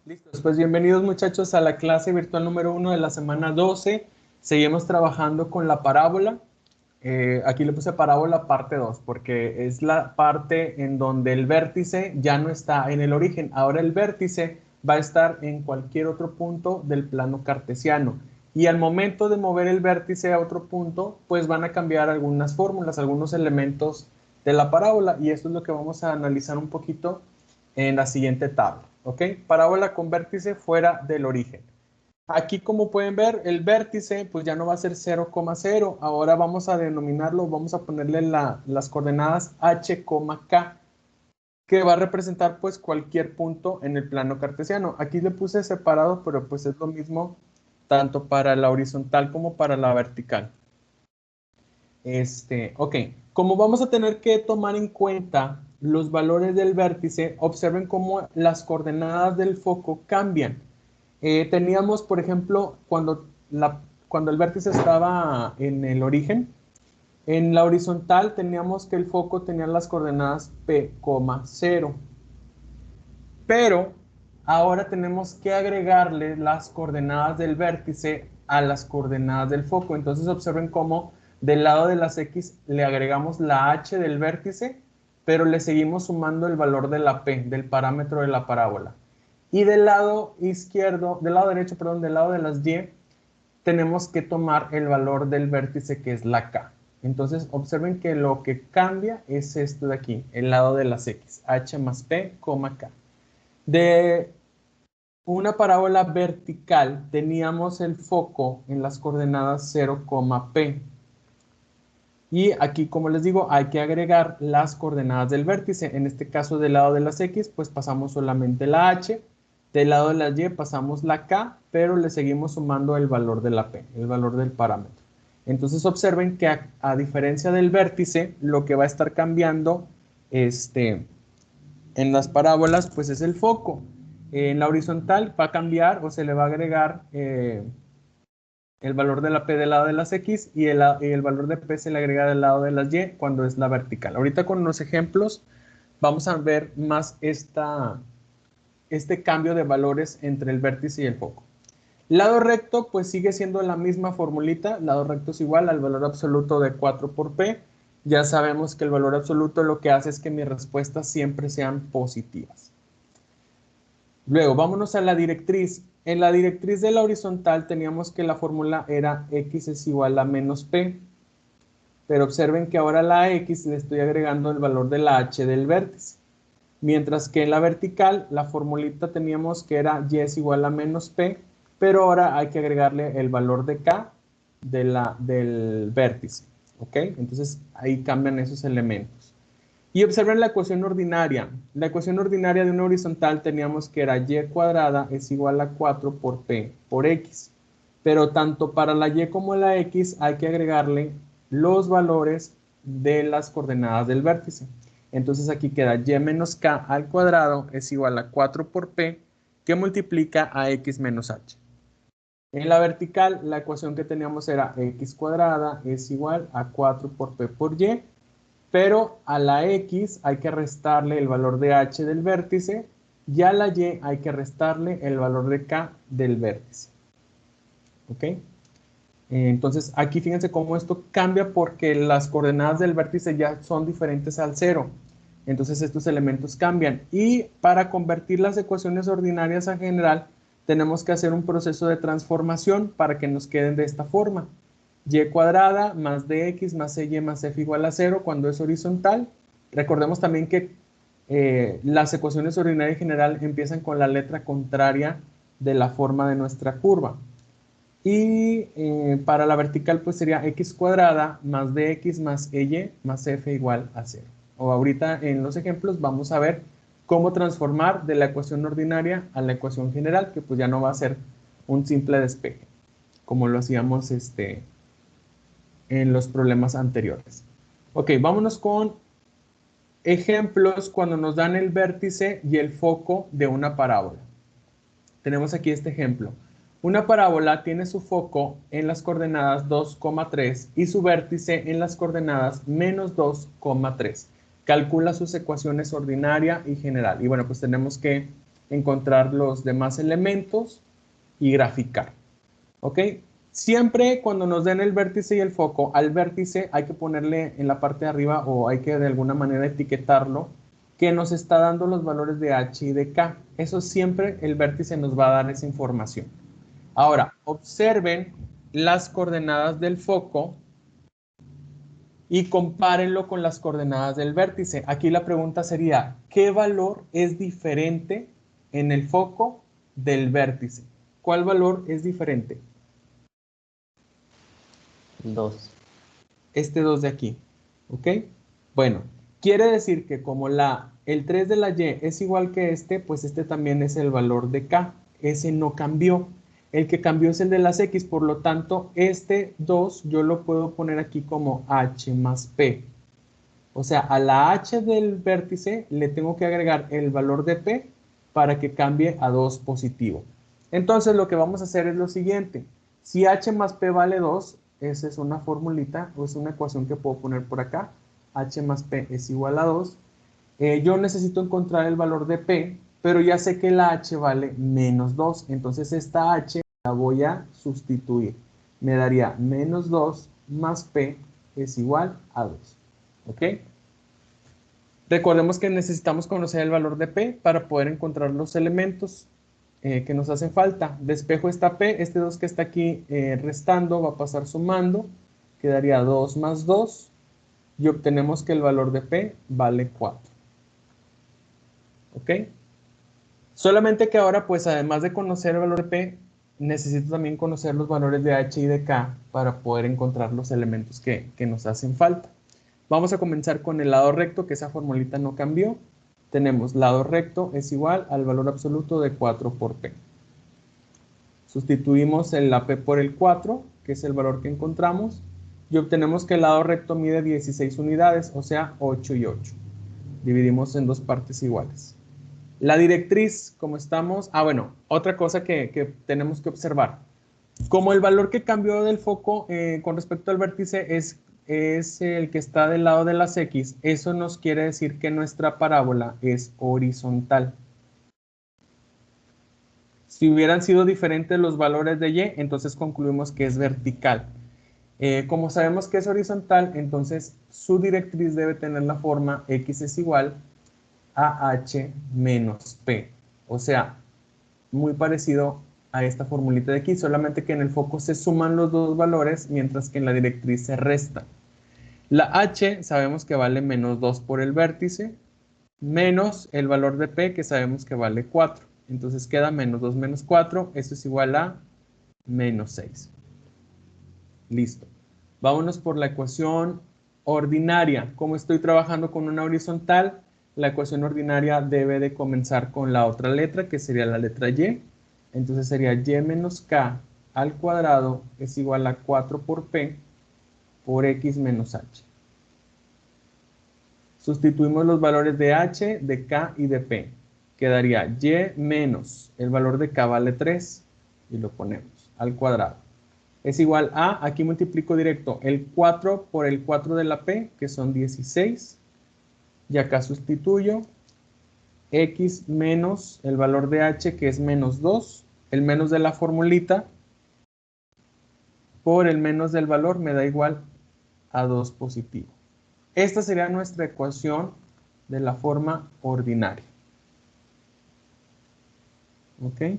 Listos, pues bienvenidos muchachos a la clase virtual número 1 de la semana 12. Seguimos trabajando con la parábola. Aquí le puse parábola parte 2 porque es la parte en donde el vértice ya no está en el origen. Ahora el vértice va a estar en cualquier otro punto del plano cartesiano. Y al momento de mover el vértice a otro punto, pues van a cambiar algunas fórmulas, algunos elementos de la parábola. Y esto es lo que vamos a analizar un poquito en la siguiente tabla. ¿Ok? Parábola con vértice fuera del origen. Aquí, como pueden ver, el vértice pues ya no va a ser 0,0. Ahora vamos a denominarlo, vamos a ponerle las coordenadas h, k, que va a representar pues cualquier punto en el plano cartesiano. Aquí le puse separado, pero pues es lo mismo tanto para la horizontal como para la vertical. Ok, como vamos a tener que tomar en cuenta los valores del vértice, observen cómo las coordenadas del foco cambian. Teníamos, por ejemplo, cuando el vértice estaba en el origen, en la horizontal teníamos que el foco tenía las coordenadas P, 0. Pero ahora tenemos que agregarle las coordenadas del vértice a las coordenadas del foco. Entonces observen cómo del lado de las X le agregamos la H del vértice, pero le seguimos sumando el valor de la P, del parámetro de la parábola. Y del lado izquierdo, del lado derecho, perdón, del lado de las Y, tenemos que tomar el valor del vértice que es la K. Entonces observen que lo que cambia es esto de aquí, el lado de las X, H más P, K. De una parábola vertical teníamos el foco en las coordenadas 0, P. Y aquí, como les digo, hay que agregar las coordenadas del vértice. En este caso, del lado de las X, pues pasamos solamente la H. Del lado de las Y pasamos la K, pero le seguimos sumando el valor de la P, el valor del parámetro. Entonces observen que a diferencia del vértice, lo que va a estar cambiando en las parábolas, pues es el foco. En la horizontal va a cambiar o se le va a agregar el valor de la P del lado de las X y el valor de P se le agrega del lado de las Y cuando es la vertical. Ahorita con los ejemplos vamos a ver más este cambio de valores entre el vértice y el foco. Lado recto, pues sigue siendo la misma formulita. Lado recto es igual al valor absoluto de 4 por P. Ya sabemos que el valor absoluto lo que hace es que mis respuestas siempre sean positivas. Luego, vámonos a la directriz. En la directriz de la horizontal teníamos que la fórmula era x es igual a menos p. Pero observen que ahora a la x le estoy agregando el valor de la h del vértice. Mientras que en la vertical, la formulita teníamos que era y es igual a menos p, pero ahora hay que agregarle el valor de k del vértice. ¿Ok? Entonces ahí cambian esos elementos. Y observen la ecuación ordinaria. La ecuación ordinaria de una horizontal teníamos que era y cuadrada es igual a 4 por p por x. Pero tanto para la y como la x hay que agregarle los valores de las coordenadas del vértice. Entonces aquí queda y menos k al cuadrado es igual a 4 por p que multiplica a x menos h. En la vertical, la ecuación que teníamos era x cuadrada es igual a 4 por p por y, pero a la x hay que restarle el valor de h del vértice y a la y hay que restarle el valor de k del vértice. ¿Ok? Entonces aquí fíjense cómo esto cambia porque las coordenadas del vértice ya son diferentes al 0. Entonces estos elementos cambian. Y para convertir las ecuaciones ordinarias a general, tenemos que hacer un proceso de transformación para que nos queden de esta forma. Y cuadrada más dx más y más f igual a 0 cuando es horizontal. Recordemos también que las ecuaciones ordinarias en general empiezan con la letra contraria de la forma de nuestra curva. Y para la vertical pues sería x cuadrada más dx más y más f igual a 0. O ahorita en los ejemplos vamos a ver cómo transformar de la ecuación ordinaria a la ecuación general, que pues ya no va a ser un simple despeje, como lo hacíamos en los problemas anteriores. Ok, vámonos con ejemplos cuando nos dan el vértice y el foco de una parábola. Tenemos aquí este ejemplo. Una parábola tiene su foco en las coordenadas 2,3 y su vértice en las coordenadas menos 2,3. Calcula sus ecuaciones ordinaria y general. Y bueno, pues tenemos que encontrar los demás elementos y graficar. ¿Ok? Siempre cuando nos den el vértice y el foco, al vértice hay que ponerle en la parte de arriba o hay que de alguna manera etiquetarlo que nos está dando los valores de h y de k. Eso siempre el vértice nos va a dar esa información. Ahora, observen las coordenadas del foco y compárenlo con las coordenadas del vértice. Aquí la pregunta sería, ¿qué valor es diferente en el foco del vértice? ¿Cuál valor es diferente? 2. Este 2 de aquí, ¿ok? Bueno, quiere decir que como el 3 de la y es igual que este, pues este también es el valor de k. Ese no cambió. El que cambió es el de las x, por lo tanto, este 2 yo lo puedo poner aquí como h más p. O sea, a la h del vértice le tengo que agregar el valor de p para que cambie a 2 positivo. Entonces lo que vamos a hacer es lo siguiente. Si h más p vale 2, esa es una formulita o es una ecuación que puedo poner por acá. H más p es igual a 2. Yo necesito encontrar el valor de p, pero ya sé que la h vale menos 2. Entonces esta h la voy a sustituir. Me daría menos 2 más p es igual a 2. ¿Ok? Recordemos que necesitamos conocer el valor de P para poder encontrar los elementos que nos hacen falta. Despejo esta P, este 2 que está aquí restando va a pasar sumando, quedaría 2 más 2 y obtenemos que el valor de P vale 4. ¿Ok? Solamente que ahora, pues además de conocer el valor de P, necesito también conocer los valores de H y de K para poder encontrar los elementos que nos hacen falta. Vamos a comenzar con el lado recto, que esa formulita no cambió. Tenemos lado recto es igual al valor absoluto de 4 por P. Sustituimos la P por el 4, que es el valor que encontramos, y obtenemos que el lado recto mide 16 unidades, o sea, 8 y 8. Dividimos en dos partes iguales. La directriz, como estamos... bueno, otra cosa que tenemos que observar. Como el valor que cambió del foco con respecto al vértice es el que está del lado de las X, eso nos quiere decir que nuestra parábola es horizontal. Si hubieran sido diferentes los valores de Y, entonces concluimos que es vertical. Como sabemos que es horizontal, entonces su directriz debe tener la forma X es igual a H menos P. O sea, muy parecido a esta formulita de aquí, solamente que en el foco se suman los dos valores, mientras que en la directriz se resta. La H sabemos que vale menos 2 por el vértice, menos el valor de P que sabemos que vale 4. Entonces queda menos 2 menos 4, eso es igual a menos 6. Listo. Vámonos por la ecuación ordinaria. Como estoy trabajando con una horizontal, la ecuación ordinaria debe de comenzar con la otra letra, que sería la letra Y. Entonces sería Y menos K al cuadrado es igual a 4 por P por X menos H. Sustituimos los valores de H, de K y de P. Quedaría Y menos el valor de K vale 3 y lo ponemos al cuadrado. Es igual a, aquí multiplico directo, el 4 por el 4 de la P, que son 16. Y acá sustituyo X menos el valor de H, que es menos 2. El menos de la formulita por el menos del valor me da igual a 2 positivo. Esta sería nuestra ecuación de la forma ordinaria. ¿Ok?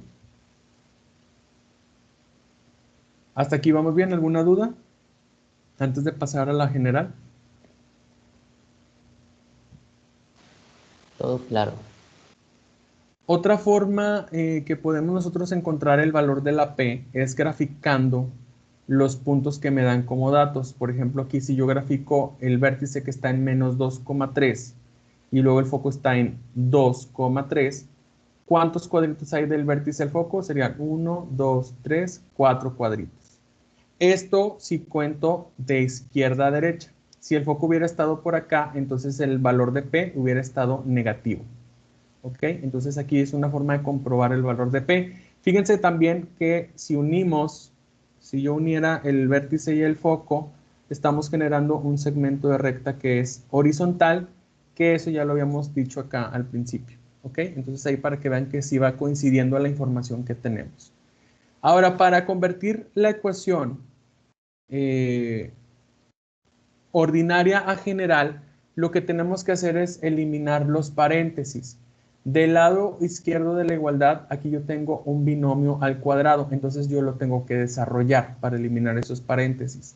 ¿Hasta aquí vamos bien? ¿Alguna duda? Antes de pasar a la general. Todo claro. Otra forma que podemos nosotros encontrar el valor de la P es graficando los puntos que me dan como datos. Por ejemplo, aquí si yo grafico el vértice que está en menos 2,3 y luego el foco está en 2,3, ¿cuántos cuadritos hay del vértice al foco? Serían 1, 2, 3, 4 cuadritos. Esto si cuento de izquierda a derecha. Si el foco hubiera estado por acá, entonces el valor de P hubiera estado negativo. ¿Ok? Entonces aquí es una forma de comprobar el valor de P. Fíjense también que si yo uniera el vértice y el foco, estamos generando un segmento de recta que es horizontal, que eso ya lo habíamos dicho acá al principio. ¿ok? Entonces ahí para que vean que sí va coincidiendo la información que tenemos. Ahora, para convertir la ecuación ordinaria a general, lo que tenemos que hacer es eliminar los paréntesis. Del lado izquierdo de la igualdad, aquí yo tengo un binomio al cuadrado, entonces yo lo tengo que desarrollar para eliminar esos paréntesis.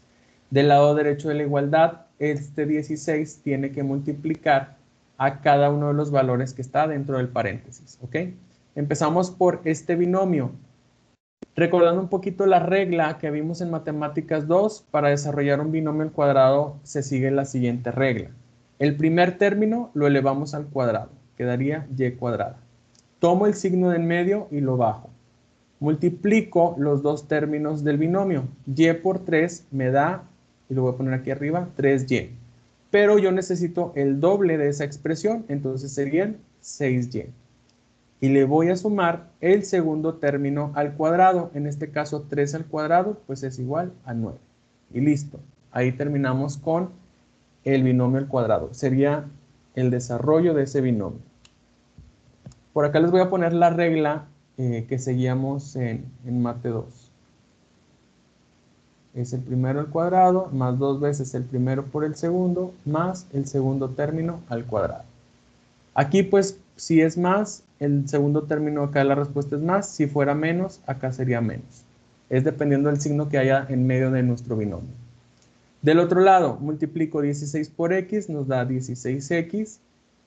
Del lado derecho de la igualdad, este 16 tiene que multiplicar a cada uno de los valores que está dentro del paréntesis, ¿ok? Empezamos por este binomio. Recordando un poquito la regla que vimos en Matemáticas 2, para desarrollar un binomio al cuadrado se sigue la siguiente regla. El primer término lo elevamos al cuadrado, quedaría y cuadrada. Tomo el signo de en medio y lo bajo. Multiplico los dos términos del binomio. Y por 3 me da, y lo voy a poner aquí arriba, 3y. Pero yo necesito el doble de esa expresión, entonces serían 6y. Y le voy a sumar el segundo término al cuadrado. En este caso, 3 al cuadrado, pues es igual a 9. Y listo. Ahí terminamos con el binomio al cuadrado. Sería el desarrollo de ese binomio. Por acá les voy a poner la regla que seguíamos en Mate 2. Es el primero al cuadrado, más 2 veces el primero por el segundo, más el segundo término al cuadrado. Aquí pues si es más, el segundo término acá la respuesta es más, si fuera menos, acá sería menos. Es dependiendo del signo que haya en medio de nuestro binomio. Del otro lado, multiplico 16 por x, nos da 16x,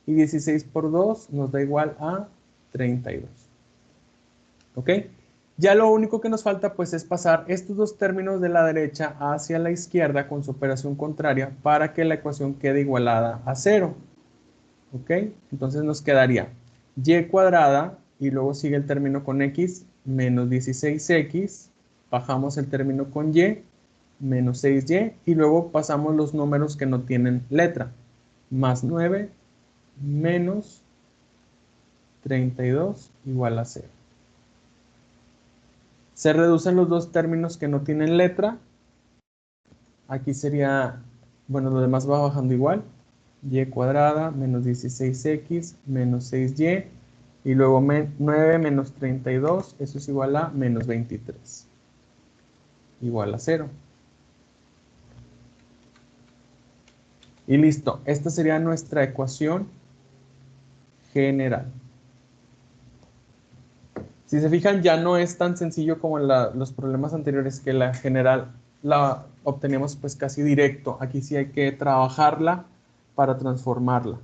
y 16 por 2 nos da igual a 32. ¿Ok? Ya lo único que nos falta pues es pasar estos dos términos de la derecha hacia la izquierda con su operación contraria para que la ecuación quede igualada a 0. ¿Ok? Entonces nos quedaría y cuadrada y luego sigue el término con x menos 16x, bajamos el término con y, menos 6y, y luego pasamos los números que no tienen letra, más 9 menos 32 igual a 0. Se reducen los dos términos que no tienen letra, aquí sería, bueno, lo demás va bajando igual, y cuadrada menos 16x menos 6y, y luego 9 menos 32, eso es igual a menos 23, igual a 0. Y listo, esta sería nuestra ecuación general. Si se fijan, ya no es tan sencillo como en los problemas anteriores, que la general la obteníamos pues casi directo. Aquí sí hay que trabajarla para transformarla.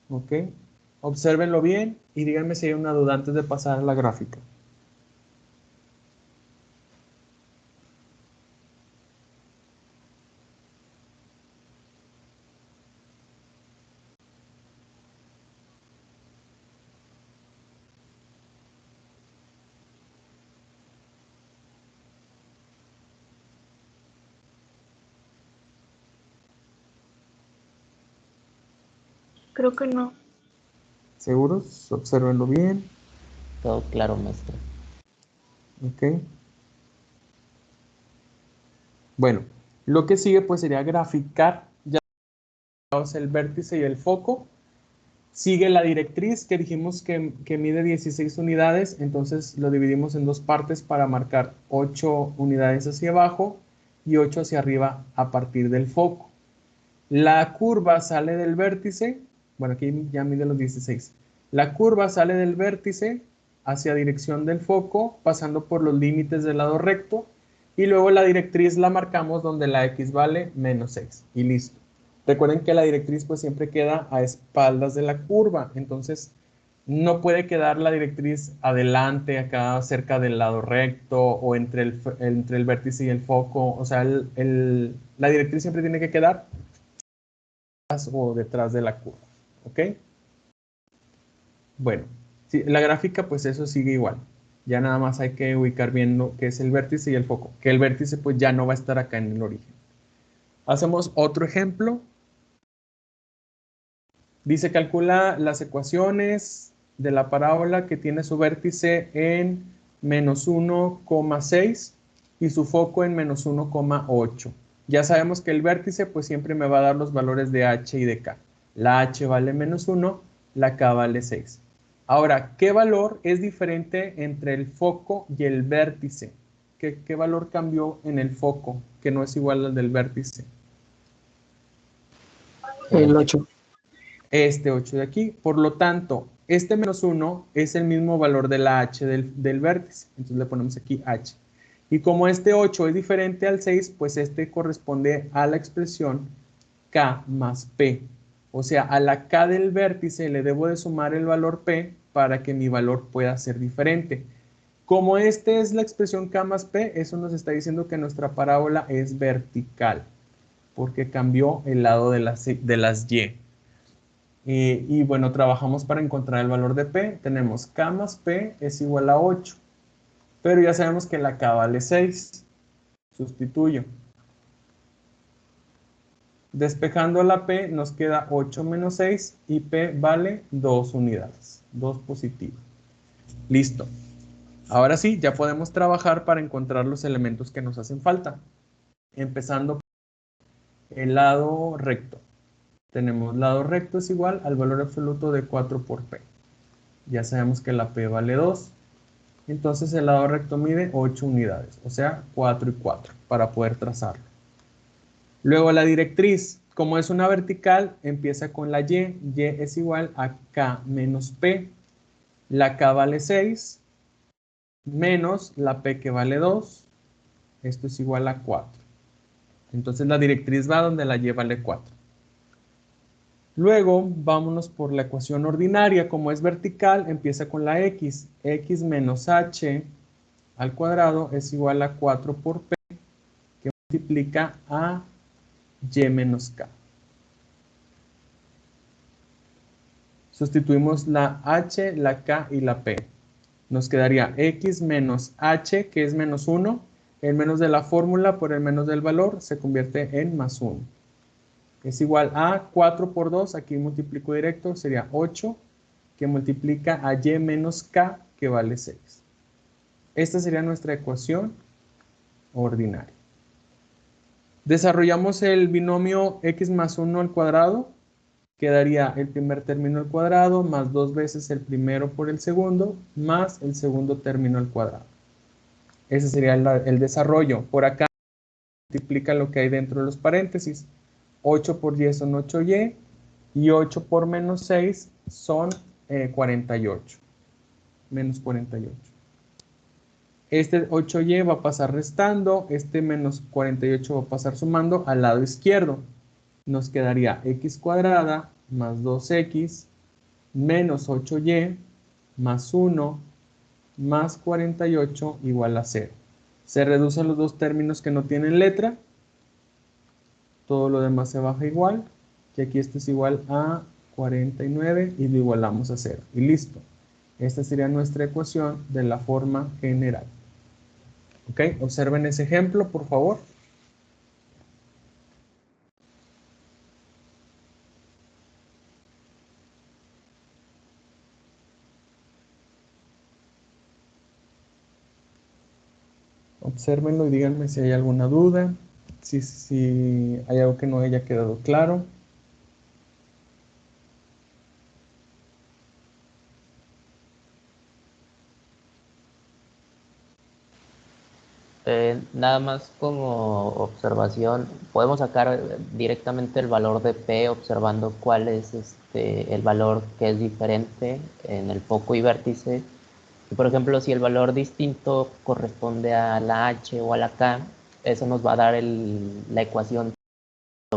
¿Ok? Obsérvenlo bien y díganme si hay una duda antes de pasar a la gráfica. Creo que no. ¿Seguros? Obsérvenlo bien. Todo claro, maestro. Ok. Bueno, lo que sigue pues sería graficar ya el vértice y el foco. Sigue la directriz que dijimos que mide 16 unidades, entonces lo dividimos en dos partes para marcar 8 unidades hacia abajo y 8 hacia arriba a partir del foco. La curva sale del vértice, bueno, aquí ya mide los 16. La curva sale del vértice hacia dirección del foco, pasando por los límites del lado recto, y luego la directriz la marcamos donde la x vale menos 6, y listo. Recuerden que la directriz pues siempre queda a espaldas de la curva, entonces no puede quedar la directriz adelante, acá cerca del lado recto, o entre el vértice y el foco, o sea, la directriz siempre tiene que quedar o detrás de la curva, ¿ok? Bueno, sí, la gráfica pues eso sigue igual. Ya nada más hay que ubicar bien lo que es el vértice y el foco, que el vértice pues ya no va a estar acá en el origen. Hacemos otro ejemplo. Dice, calcula las ecuaciones de la parábola que tiene su vértice en menos 1,6 y su foco en menos 1,8. Ya sabemos que el vértice pues siempre me va a dar los valores de h y de k. La h vale menos 1 la K vale 6. Ahora, ¿qué valor es diferente entre el foco y el vértice? ¿Qué valor cambió en el foco que no es igual al del vértice? El 8. Este 8 de aquí. Por lo tanto, este menos 1 es el mismo valor de la h del vértice. Entonces le ponemos aquí h. Y como este 8 es diferente al 6, pues este corresponde a la expresión k más p. O sea, a la k del vértice le debo de sumar el valor p para que mi valor pueda ser diferente. Como esta es la expresión k más p, eso nos está diciendo que nuestra parábola es vertical, porque cambió el lado de las y. Y bueno, trabajamos para encontrar el valor de p. Tenemos k más p es igual a 8. Pero ya sabemos que la k vale 6. Sustituyo. Despejando la p nos queda 8 menos 6 y p vale 2 unidades. 2 positivos. Listo. Ahora sí, ya podemos trabajar para encontrar los elementos que nos hacen falta. Empezando por el lado recto. Tenemos lado recto es igual al valor absoluto de 4 por p. Ya sabemos que la p vale 2. Entonces el lado recto mide 8 unidades, o sea, 4 y 4, para poder trazarlo. Luego la directriz, como es una vertical, empieza con la y. Y es igual a k menos p. La k vale 6, menos la p que vale 2. Esto es igual a 4. Entonces la directriz va donde la y vale 4. Luego, vámonos por la ecuación ordinaria. Como es vertical, empieza con la x. X menos h al cuadrado es igual a 4 por p, que multiplica a y menos k. Sustituimos la h, la k y la p. Nos quedaría x menos h, que es menos 1. El menos de la fórmula por el menos del valor se convierte en más 1. Es igual a 4 por 2, aquí multiplico directo, sería 8, que multiplica a y menos k, que vale 6. Esta sería nuestra ecuación ordinaria. Desarrollamos el binomio x más 1 al cuadrado. Quedaría el primer término al cuadrado más 2 veces el primero por el segundo más el segundo término al cuadrado. Ese sería el desarrollo. Por acá multiplica lo que hay dentro de los paréntesis. 8 por y son 8y y 8 por menos 6 son 48. Menos 48. Este 8y va a pasar restando, este menos 48 va a pasar sumando al lado izquierdo. Nos quedaría x cuadrada más 2x menos 8y más 1 más 48 igual a 0. Se reducen los dos términos que no tienen letra. Todo lo demás se baja igual. Y aquí esto es igual a 49 y lo igualamos a 0. Y listo. Esta sería nuestra ecuación de la forma general. ¿Ok? Observen ese ejemplo, por favor. Obsérvenlo y díganme si hay alguna duda, si hay algo que no haya quedado claro. Nada más como observación, podemos sacar directamente el valor de P observando cuál es el valor que es diferente en el foco y vértice. Y por ejemplo, si el valor distinto corresponde a la H o a la K, eso nos va a dar la ecuación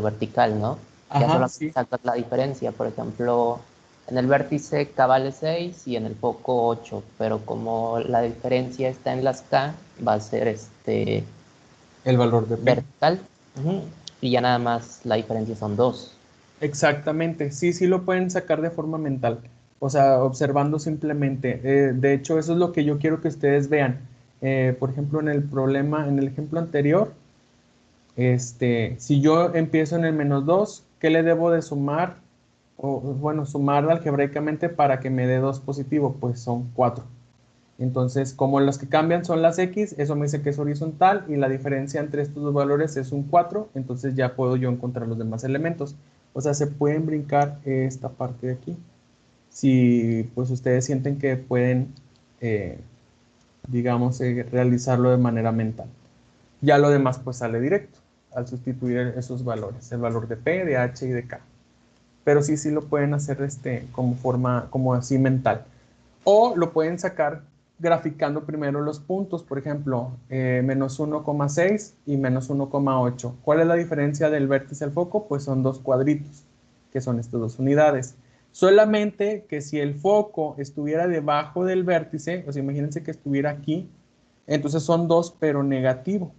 vertical, ¿no? Ya Ajá, solamente sí. sacas la diferencia. Por ejemplo, en el vértice K vale 6 y en el foco 8, pero como la diferencia está en las K, va a ser El valor de P. vertical. Ujú. Y ya nada más la diferencia son 2. Exactamente, sí, sí lo pueden sacar de forma mental, o sea, observando simplemente. De hecho, eso es lo que yo quiero que ustedes vean. Por ejemplo, en el ejemplo anterior, si yo empiezo en el menos 2, ¿qué le debo de sumar? O, bueno, sumar algebraicamente para que me dé 2 positivo, pues son 4. Entonces, como los que cambian son las X, eso me dice que es horizontal y la diferencia entre estos dos valores es un 4, entonces ya puedo yo encontrar los demás elementos. O sea, se pueden brincar esta parte de aquí. si pues ustedes sienten que pueden, digamos, realizarlo de manera mental. Ya lo demás pues sale directo al sustituir esos valores, el valor de P, de H y de K. Pero sí, sí lo pueden hacer como forma, como así mental. O lo pueden sacar graficando primero los puntos, por ejemplo, menos 1,6 y menos 1,8. ¿Cuál es la diferencia del vértice al foco? Pues son dos cuadritos, que son estas dos unidades. Solamente que si el foco estuviera debajo del vértice, o sea, imagínense que estuviera aquí, entonces son 2, pero negativo.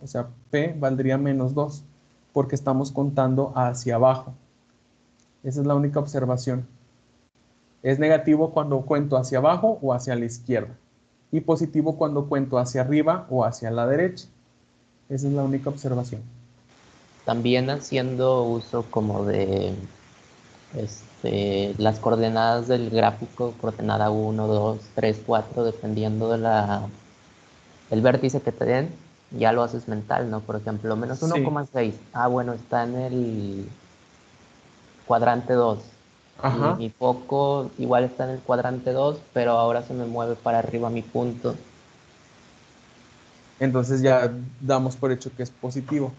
O sea, P valdría menos 2, porque estamos contando hacia abajo. Esa es la única observación. Es negativo cuando cuento hacia abajo o hacia la izquierda. Y positivo cuando cuento hacia arriba o hacia la derecha. Esa es la única observación. También haciendo uso como de las coordenadas del gráfico, coordenada 1, 2, 3, 4, dependiendo de el vértice que te den, ya lo haces mental, ¿no? Por ejemplo, menos Sí. 1,6. Ah, bueno, está en el cuadrante 2. Y Ajá. mi foco igual está en el cuadrante 2, pero ahora se me mueve para arriba mi punto. Entonces ya damos por hecho que es positivo.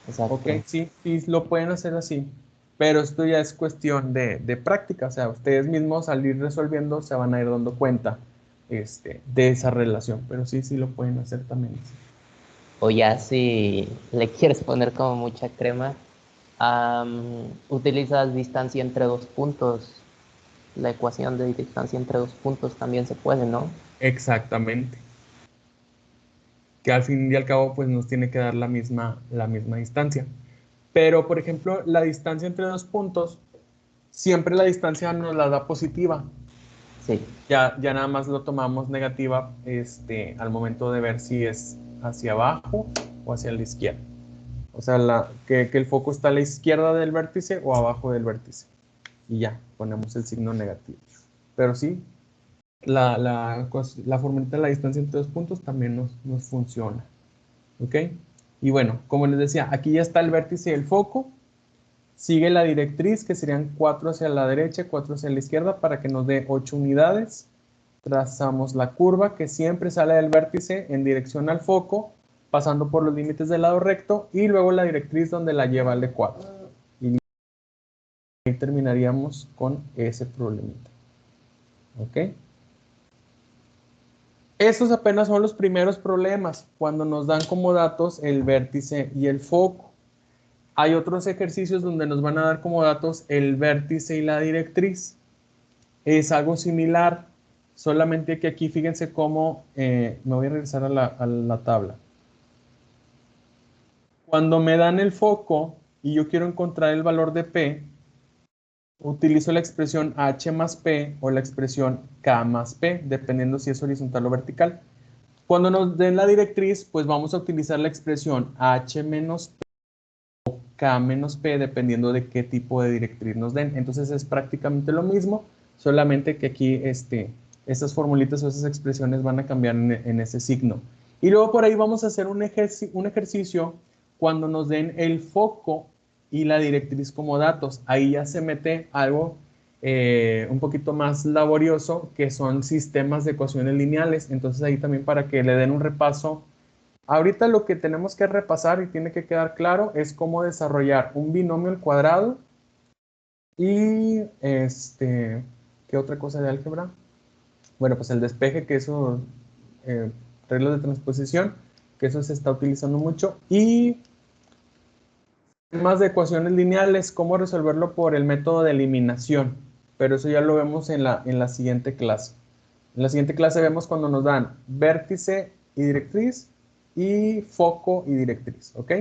Ok, Exacto. sí, sí, lo pueden hacer así. Pero esto ya es cuestión de práctica. O sea, ustedes mismos al ir resolviendo se van a ir dando cuenta de esa relación. Pero sí, sí lo pueden hacer también así. O ya si le quieres poner como mucha crema, utilizas distancia entre dos puntos. La ecuación de distancia entre dos puntos también se puede, ¿no? Exactamente. Que al fin y al cabo pues nos tiene que dar la misma distancia. Pero, por ejemplo, la distancia entre dos puntos, siempre la distancia nos la da positiva. Sí, Ya nada más lo tomamos negativa al momento de ver si es hacia abajo o hacia la izquierda. O sea, que el foco está a la izquierda del vértice o abajo del vértice. Y ya, ponemos el signo negativo. Pero sí, la formulita de la distancia entre dos puntos también nos funciona. ¿Ok? Y bueno, como les decía, aquí ya está el vértice y el foco. Sigue la directriz, que serían 4 hacia la derecha, 4 hacia la izquierda, para que nos dé 8 unidades. Trazamos la curva que siempre sale del vértice en dirección al foco, pasando por los límites del lado recto, y luego la directriz donde la lleva el de 4. Y ahí terminaríamos con ese problemita. ¿Ok? Estos apenas son los primeros problemas, cuando nos dan como datos el vértice y el foco. Hay otros ejercicios donde nos van a dar como datos el vértice y la directriz. Es algo similar, solamente que aquí fíjense cómo, me voy a regresar a la tabla. Cuando me dan el foco y yo quiero encontrar el valor de P, utilizo la expresión H más P o la expresión K más P, dependiendo si es horizontal o vertical. Cuando nos den la directriz, pues vamos a utilizar la expresión H menos P, K menos P, dependiendo de qué tipo de directriz nos den. Entonces es prácticamente lo mismo, solamente que aquí estas formulitas o esas expresiones van a cambiar en ese signo. Y luego por ahí vamos a hacer un ejercicio cuando nos den el foco y la directriz como datos. Ahí ya se mete algo un poquito más laborioso, que son sistemas de ecuaciones lineales. Entonces ahí también, para que le den un repaso. Ahorita lo que tenemos que repasar y tiene que quedar claro es cómo desarrollar un binomio al cuadrado y ¿qué otra cosa de álgebra? Bueno, pues el despeje, que eso, eh, reglas de transposición, que eso se está utilizando mucho, y más de ecuaciones lineales, cómo resolverlo por el método de eliminación, pero eso ya lo vemos en la siguiente clase. En la siguiente clase vemos cuando nos dan vértice y directriz y foco y directriz, ¿ok?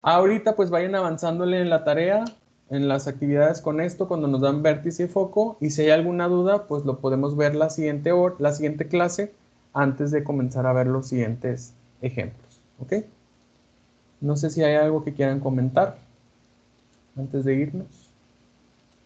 Ahorita pues vayan avanzándole en la tarea, en las actividades con esto, cuando nos dan vértice y foco, y si hay alguna duda, pues lo podemos ver la siguiente clase, antes de comenzar a ver los siguientes ejemplos, ¿ok? No sé si hay algo que quieran comentar antes de irnos.